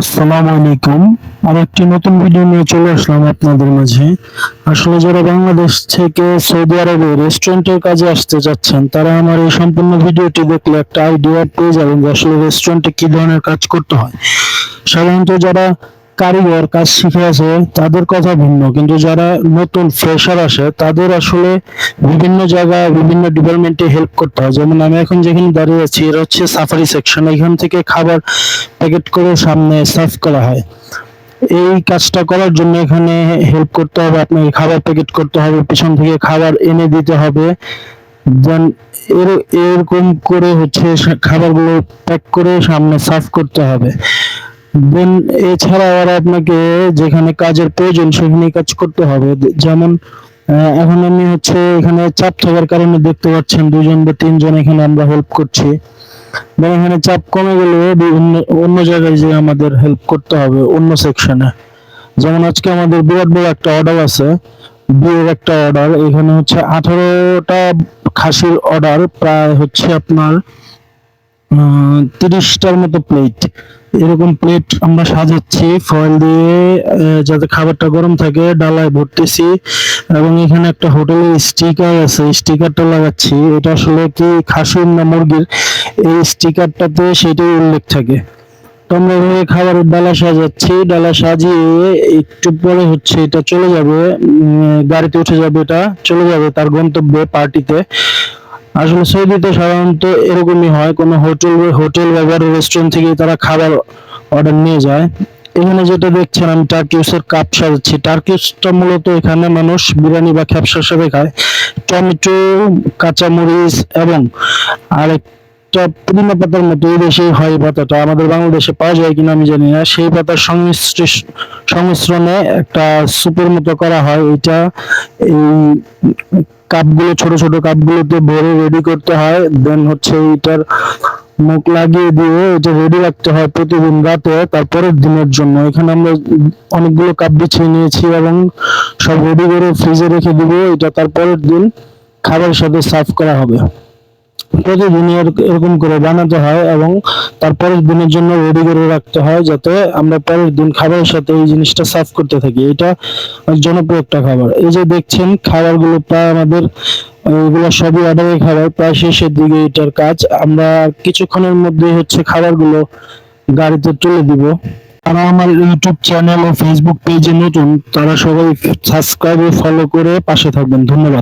আসসালামু আলাইকুম। আর একটি নতুন ভিডিও নিয়ে চলে আসলাম আপনাদের মাঝে। আসলে যারা বাংলাদেশ থেকে সৌদি আরবে রেস্টুরেন্টের কাজে আসতে যাচ্ছেন, তারা আমার এই সম্পূর্ণ ভিডিওটি দেখলে একটা আইডিয়া পেয়ে যাবেন যে আসলে রেস্টুরেন্টে কি ধরনের কাজ করতে হয়। সাধারণত যারা কারিগর কাজ শিখে আছে তাদের কথা ভিন্ন, কিন্তু যারা নতুন ফ্রেশার আসে তাদের আসলে বিভিন্ন জায়গায় বিভিন্ন ডিপার্টমেন্টে হেল্প করতে হয়। যেমন আমি এখন যেখানে দাঁড়িয়ে আছি, এটা হচ্ছে সাফারি সেকশন। এখান থেকে খাবার প্যাকেট করে সামনে সার্ভ করা হয়। এই কাজটা করার জন্য এখানে হেল্প করতে হবে, আপনাকে খাবার প্যাকেট করতে হবে, পিছন থেকে খাবার এনে দিতে হবে। দেন এরকম করে হচ্ছে খাবারগুলো প্যাক করে সামনে সার্ভ করতে হবে। দেন এছাড়া আর আপনাকে যেখানে কাজের প্রয়োজন সেখানে কাজ করতে হবে। যেমন এখন আমি হচ্ছে এখানে চাপ থাকার কারণে দেখতে পাচ্ছেন দুজন বা তিনজন এখানে আমরা হেল্প করছি। দেন এখানে চাপ কমে গেলে বিভিন্ন অন্য জায়গায় যে আমাদের হেল্প করতে হবে অন্য সেকশনে। যেমন আজকে আমাদের বিরাট বড় একটা অর্ডার আছে, বিয়ের একটা অর্ডার। এখানে হচ্ছে 18টা খাসির অর্ডার, প্রায় হচ্ছে আপনার 30টার মতো প্লেট। এরকম প্লেট আমরা সাজাচ্ছি ফয়েল দিয়ে, যাতে খাবারটা গরম থাকে, ডালায় ভরতেছি। এবং এখানে একটা হোটেলের স্টিকার আছে, স্টিকারটা লাগাচ্ছি। এটা আসলে কি খাসির না মুরগির, এই স্টিকারটাতে সেটাই উল্লেখ থাকে। তো আমরা এভাবে খাবারের ডালা সাজাচ্ছি, ডালা সাজিয়ে একটু পরে হচ্ছে এটা চলে যাবে, গাড়িতে উঠে যাবে, এটা চলে যাবে তার গন্তব্যে পার্টিতে। আসলে সৌদিতে সাধারণত এরকমই হয়, কোনো হোটেল বা বড় রেস্টুরেন্ট থেকে তারা খাবার অর্ডার নিয়ে যায়। এখানে যেটা দেখছেন আমি টার্কিউসের কাপ সাজাচ্ছি। টার্কিউসটা মূলত এখানে মানুষ বিরিয়ানি বা খেপসার সাথে খায়। টমেটো, কাঁচামরিচ এবং আরেকটা পুদিনা পাতার মতো এই দেশে হয় পাতাটা, আমাদের বাংলাদেশে পাওয়া যায় কিনা আমি জানি না। সেই পাতার সংমিশ্রণে একটা সুপের মতো করা হয়। এটা এই কাপগুলো, ছোট ছোট কাপগুলোতে ভরে রেডি করতে হয়। দেন হচ্ছে এটার মুখ লাগিয়ে দিয়ে এটা রেডি রাখতে হয় প্রতিদিন রাতে তারপরের দিনের জন্য। এখানে আমরা অনেকগুলো কাপ বিছিয়ে নিয়েছি এবং সব রেডি করে ফ্রিজে রেখে দিব। এটা তারপরের দিন খাবারের সাথে সার্ভ করা হবে। প্রতিদিন এরকম করে বানাতে হয় এবং তারপরের দিনের জন্য রেডি করে রাখতে হয়, যাতে আমরা পরের দিন খাবারের সাথে এই জিনিসটা সার্ভ করতে থাকি। এটা জনপ্রিয় একটা খাবার। এই যে দেখছেন খাবারগুলো প্রায় আমাদের, এগুলো সবই অর্ডারের খাবার, প্রায় শেষের দিকে এটার কাজ। আমরা কিছুক্ষণের মধ্যে হচ্ছে খাবারগুলো গাড়িতে তুলে দিব। যারা আমার ইউটিউব চ্যানেল ও ফেসবুক পেজে নতুন, তারা সবাই সাবস্ক্রাইব ও ফলো করে পাশে থাকবেন। ধন্যবাদ।